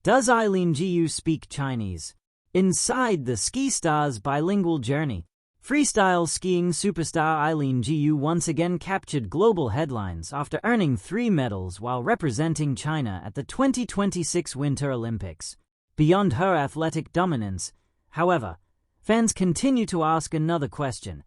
Does Eileen Gu speak Chinese? Inside the ski star's bilingual journey, freestyle skiing superstar Eileen Gu once again captured global headlines after earning 3 medals while representing China at the 2026 Winter Olympics. Beyond her athletic dominance, however, fans continue to ask another question.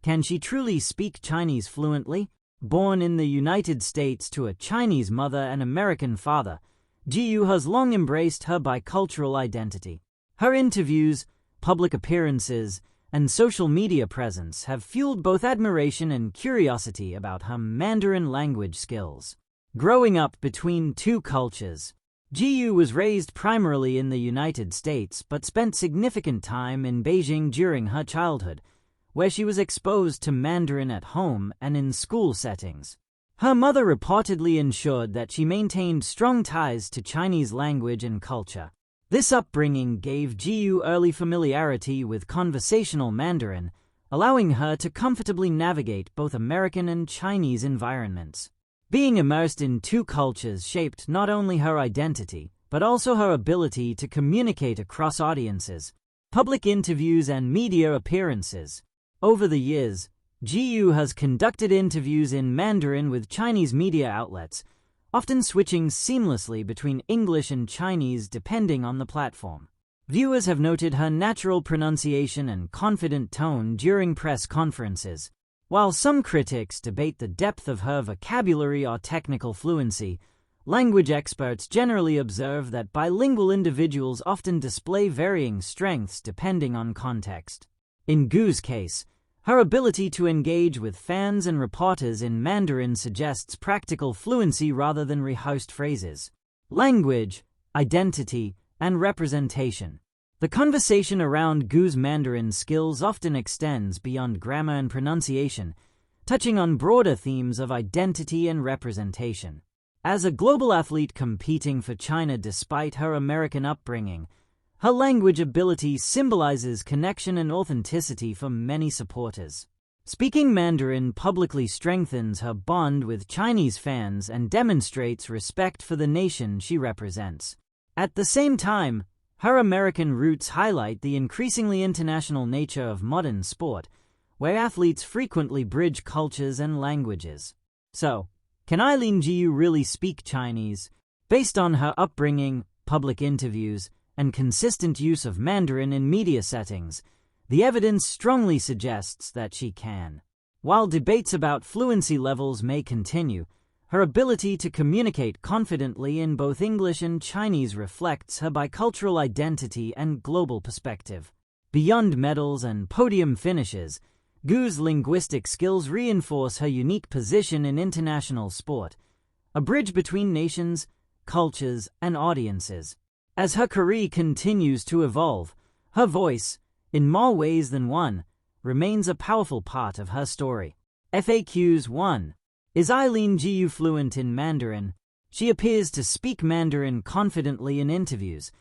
Can she truly speak Chinese fluently? Born in the United States to a Chinese mother and American father, Gu has long embraced her bicultural identity. Her interviews, public appearances, and social media presence have fueled both admiration and curiosity about her Mandarin language skills. Growing up between 2 cultures, Gu was raised primarily in the United States but spent significant time in Beijing during her childhood, where she was exposed to Mandarin at home and in school settings. Her mother reportedly ensured that she maintained strong ties to Chinese language and culture. This upbringing gave Gu early familiarity with conversational Mandarin, allowing her to comfortably navigate both American and Chinese environments. Being immersed in 2 cultures shaped not only her identity, but also her ability to communicate across audiences, public interviews, and media appearances. Over the years, Gu has conducted interviews in Mandarin with Chinese media outlets, often switching seamlessly between English and Chinese depending on the platform. Viewers have noted her natural pronunciation and confident tone during press conferences. While some critics debate the depth of her vocabulary or technical fluency, language experts generally observe that bilingual individuals often display varying strengths depending on context. In Gu's case, her ability to engage with fans and reporters in Mandarin suggests practical fluency rather than rehearsed phrases. Language, identity, and representation. The conversation around Gu's Mandarin skills often extends beyond grammar and pronunciation, touching on broader themes of identity and representation. As a global athlete competing for China despite her American upbringing, her language ability symbolizes connection and authenticity for many supporters. Speaking Mandarin publicly strengthens her bond with Chinese fans and demonstrates respect for the nation she represents. At the same time, her American roots highlight the increasingly international nature of modern sport, where athletes frequently bridge cultures and languages. So, can Eileen Gu really speak Chinese? Based on her upbringing, public interviews, and consistent use of Mandarin in media settings, the evidence strongly suggests that she can. While debates about fluency levels may continue, her ability to communicate confidently in both English and Chinese reflects her bicultural identity and global perspective. Beyond medals and podium finishes, Gu's linguistic skills reinforce her unique position in international sport, a bridge between nations, cultures, and audiences. As her career continues to evolve, her voice, in more ways than one, remains a powerful part of her story. FAQs 1. Is Eileen Gu fluent in Mandarin? She appears to speak Mandarin confidently in interviews,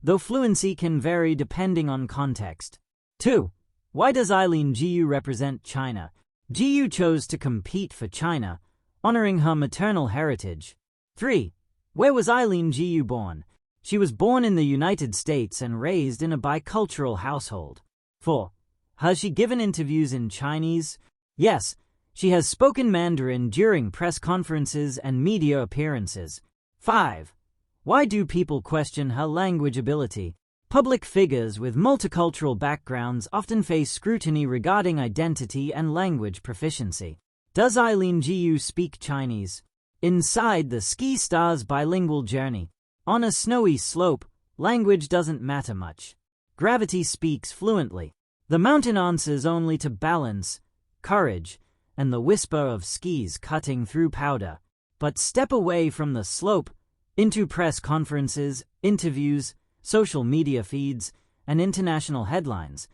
though fluency can vary depending on context. 2. Why does Eileen Gu represent China? Gu chose to compete for China, honoring her maternal heritage. 3. Where was Eileen Gu born? She was born in the United States and raised in a bicultural household. 4. Has she given interviews in Chinese? Yes, she has spoken Mandarin during press conferences and media appearances. 5. Why do people question her language ability? Public figures with multicultural backgrounds often face scrutiny regarding identity and language proficiency. Does Eileen Gu speak Chinese? Inside the ski star's bilingual journey. On a snowy slope, language doesn't matter much. Gravity speaks fluently. The mountain answers only to balance, courage, and the whisper of skis cutting through powder. But step away from the slope, into press conferences, interviews, social media feeds, and international headlines,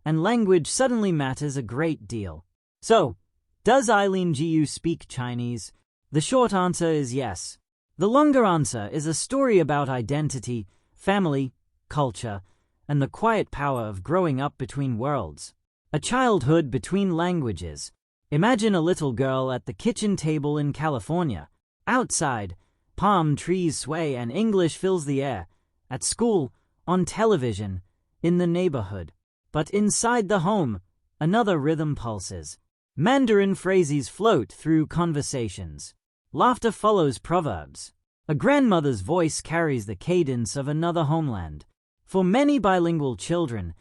and language suddenly matters a great deal. So, does Eileen Gu speak Chinese? The short answer is yes. The longer answer is a story about identity, family, culture, and the quiet power of growing up between worlds. A childhood between languages. Imagine a little girl at the kitchen table in California. Outside, palm trees sway and English fills the air, at school, on television, in the neighborhood. But inside the home, another rhythm pulses. Mandarin phrases float through conversations. Laughter follows proverbs. A grandmother's voice carries the cadence of another homeland. For many bilingual children,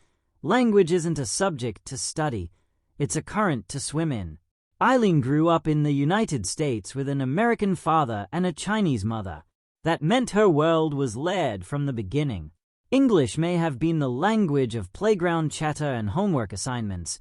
language isn't a subject to study, it's a current to swim in. Eileen grew up in the United States with an American father and a Chinese mother. That meant her world was layered from the beginning. English may have been the language of playground chatter and homework assignments,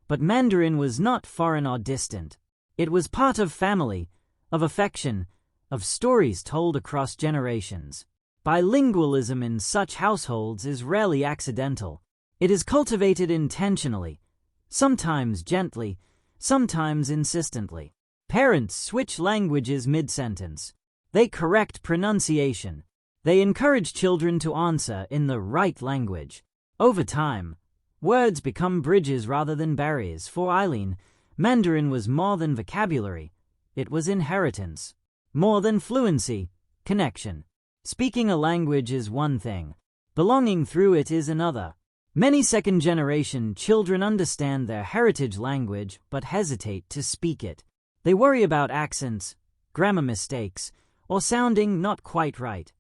but Mandarin was not foreign or distant. It was part of family, of affection, of stories told across generations. Bilingualism in such households is rarely accidental. It is cultivated intentionally, sometimes gently, sometimes insistently. Parents switch languages mid-sentence. They correct pronunciation. They encourage children to answer in the right language. Over time, words become bridges rather than barriers. For Eileen, Mandarin was more than vocabulary. It was inheritance. More than fluency, connection. Speaking a language is one thing. Belonging through it is another. Many second-generation children understand their heritage language but hesitate to speak it. They worry about accents, grammar mistakes, or sounding not quite right.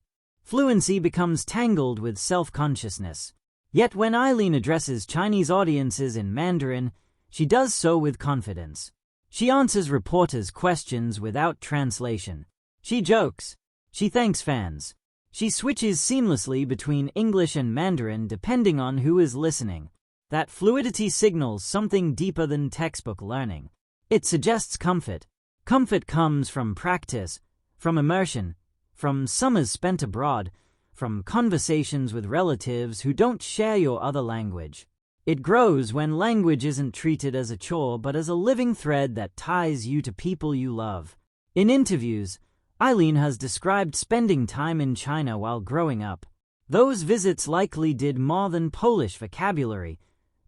Fluency becomes tangled with self-consciousness. Yet when Eileen addresses Chinese audiences in Mandarin, she does so with confidence. She answers reporters' questions without translation. She jokes. She thanks fans. She switches seamlessly between English and Mandarin depending on who is listening. That fluidity signals something deeper than textbook learning. It suggests comfort. Comfort comes from practice, from immersion, from summers spent abroad, from conversations with relatives who don't share your other language. It grows when language isn't treated as a chore but as a living thread that ties you to people you love. In interviews, Eileen has described spending time in China while growing up. Those visits likely did more than polish vocabulary.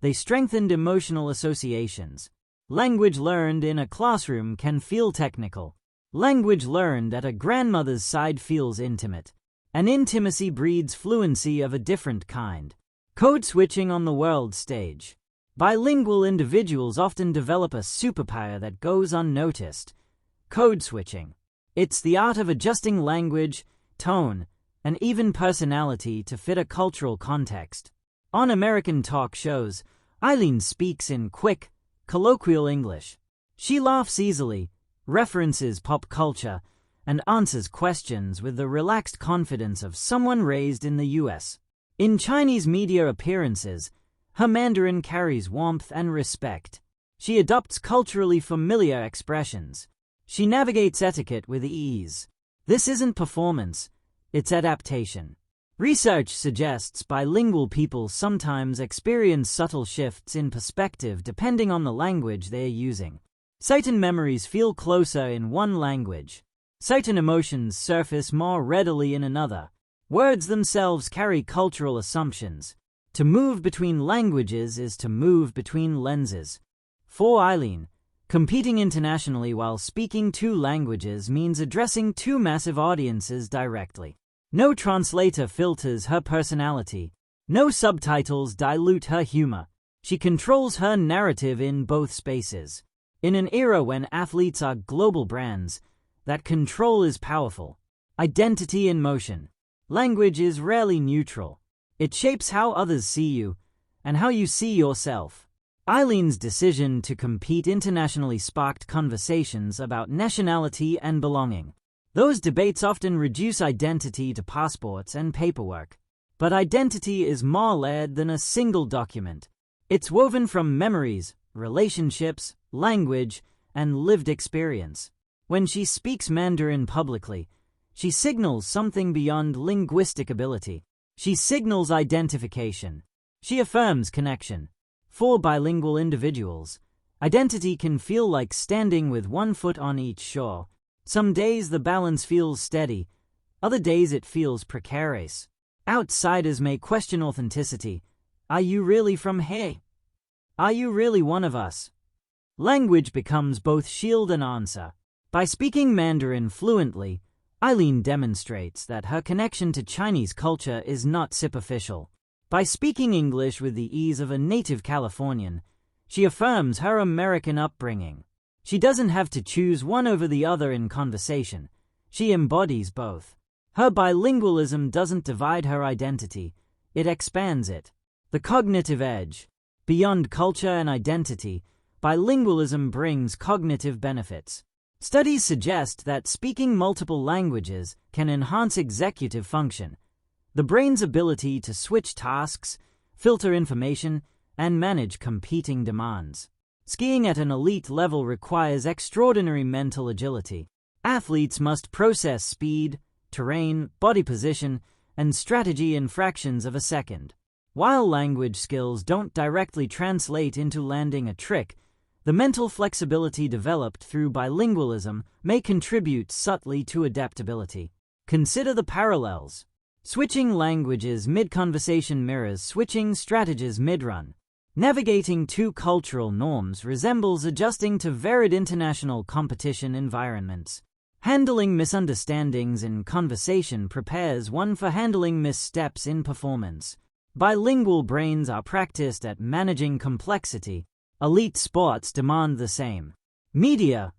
They strengthened emotional associations. Language learned in a classroom can feel technical. Language learned at a grandmother's side feels intimate. And intimacy breeds fluency of a different kind. Code switching on the world stage. Bilingual individuals often develop a superpower that goes unnoticed. Code switching. It's the art of adjusting language, tone, and even personality to fit a cultural context. On American talk shows, Eileen speaks in quick, colloquial English. She laughs easily, references pop culture, and answers questions with the relaxed confidence of someone raised in the US. In Chinese media appearances, her Mandarin carries warmth and respect. She adopts culturally familiar expressions. She navigates etiquette with ease. This isn't performance, it's adaptation. Research suggests bilingual people sometimes experience subtle shifts in perspective depending on the language they are using. Certain memories feel closer in one language. Certain emotions surface more readily in another. Words themselves carry cultural assumptions. To move between languages is to move between lenses. For Eileen, competing internationally while speaking two languages means addressing two massive audiences directly. No translator filters her personality. No subtitles dilute her humor. She controls her narrative in both spaces. In an era when athletes are global brands, that control is powerful. Identity in motion. Language is rarely neutral. It shapes how others see you and how you see yourself. Eileen's decision to compete internationally sparked conversations about nationality and belonging. Those debates often reduce identity to passports and paperwork. But identity is more layered than a single document. It's woven from memories, relationships, language, and lived experience. When she speaks Mandarin publicly, she signals something beyond linguistic ability. She signals identification. She affirms connection. For bilingual individuals, identity can feel like standing with one foot on each shore. Some days the balance feels steady, other days it feels precarious. Outsiders may question authenticity. Are you really from here? Are you really one of us? Language becomes both shield and answer. By speaking Mandarin fluently, Eileen demonstrates that her connection to Chinese culture is not superficial. By speaking English with the ease of a native Californian, she affirms her American upbringing. She doesn't have to choose one over the other in conversation. She embodies both. Her bilingualism doesn't divide her identity, it expands it. The cognitive edge. Beyond culture and identity, bilingualism brings cognitive benefits. Studies suggest that speaking multiple languages can enhance executive function, the brain's ability to switch tasks, filter information, and manage competing demands. Skiing at an elite level requires extraordinary mental agility. Athletes must process speed, terrain, body position, and strategy in fractions of a second. While language skills don't directly translate into landing a trick, the mental flexibility developed through bilingualism may contribute subtly to adaptability. Consider the parallels. Switching languages mid-conversation mirrors switching strategies mid-run. Navigating two cultural norms resembles adjusting to varied international competition environments. Handling misunderstandings in conversation prepares one for handling missteps in performance. Bilingual brains are practiced at managing complexity. Elite sports demand the same. Media,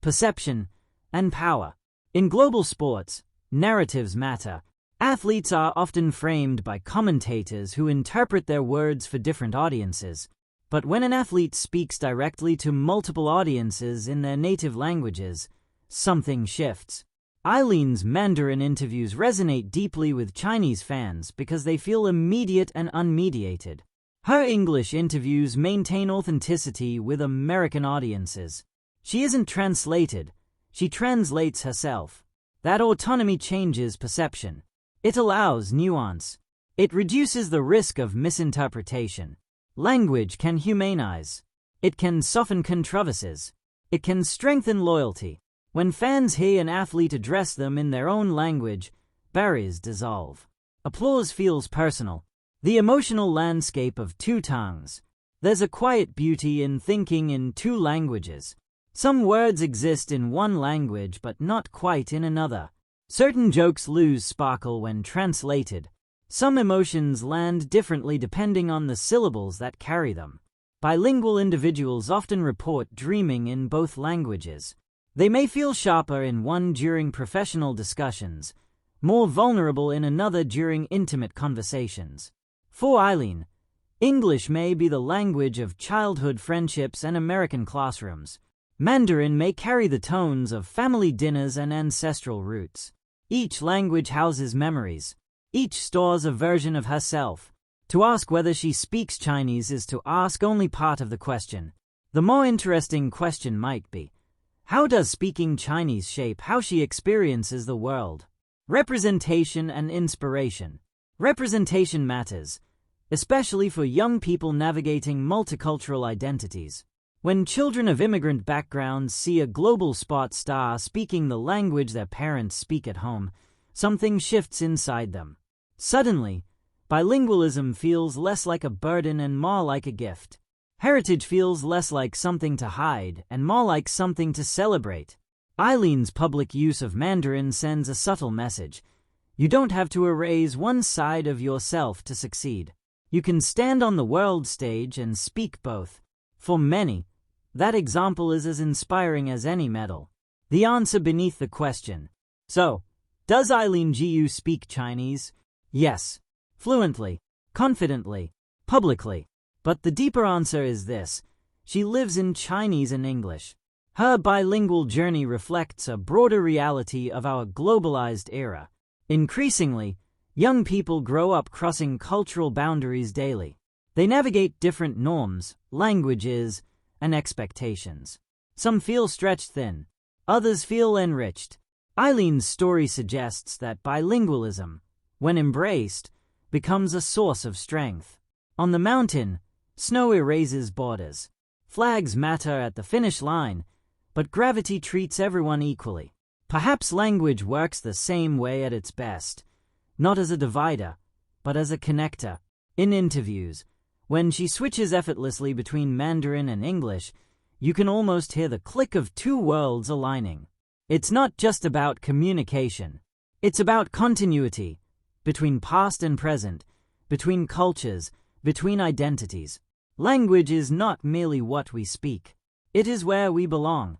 perception, and power. In global sports, narratives matter. Athletes are often framed by commentators who interpret their words for different audiences. But when an athlete speaks directly to multiple audiences in their native languages, something shifts. Eileen's Mandarin interviews resonate deeply with Chinese fans because they feel immediate and unmediated. Her English interviews maintain authenticity with American audiences. She isn't translated, she translates herself. That autonomy changes perception. It allows nuance. It reduces the risk of misinterpretation. Language can humanize. It can soften controversies. It can strengthen loyalty. When fans hear an athlete address them in their own language, barriers dissolve. Applause feels personal. The emotional landscape of two tongues. There's a quiet beauty in thinking in two languages. Some words exist in one language but not quite in another. Certain jokes lose sparkle when translated. Some emotions land differently depending on the syllables that carry them. Bilingual individuals often report dreaming in both languages. They may feel sharper in one during professional discussions, more vulnerable in another during intimate conversations. For Eileen, English may be the language of childhood friendships and American classrooms. Mandarin may carry the tones of family dinners and ancestral roots. Each language houses memories. Each stores a version of herself. To ask whether she speaks Chinese is to ask only part of the question. The more interesting question might be, how does speaking Chinese shape how she experiences the world? Representation and inspiration. Representation matters, especially for young people navigating multicultural identities. When children of immigrant backgrounds see a global sports star speaking the language their parents speak at home, something shifts inside them. Suddenly, bilingualism feels less like a burden and more like a gift. Heritage feels less like something to hide and more like something to celebrate. Eileen's public use of Mandarin sends a subtle message. You don't have to erase one side of yourself to succeed. You can stand on the world stage and speak both. For many, that example is as inspiring as any medal. The answer beneath the question. So, does Eileen Gu speak Chinese? Yes. Fluently, confidently, publicly. But the deeper answer is this: she lives in Chinese and English. Her bilingual journey reflects a broader reality of our globalized era. Increasingly, young people grow up crossing cultural boundaries daily. They navigate different norms, languages, and expectations. Some feel stretched thin. Others feel enriched. Eileen's story suggests that bilingualism, when embraced, becomes a source of strength. On the mountain, snow erases borders. Flags matter at the finish line, but gravity treats everyone equally. Perhaps language works the same way at its best, not as a divider, but as a connector. In interviews, when she switches effortlessly between Mandarin and English, you can almost hear the click of two worlds aligning. It's not just about communication. It's about continuity, between past and present, between cultures, between identities. Language is not merely what we speak. It is where we belong.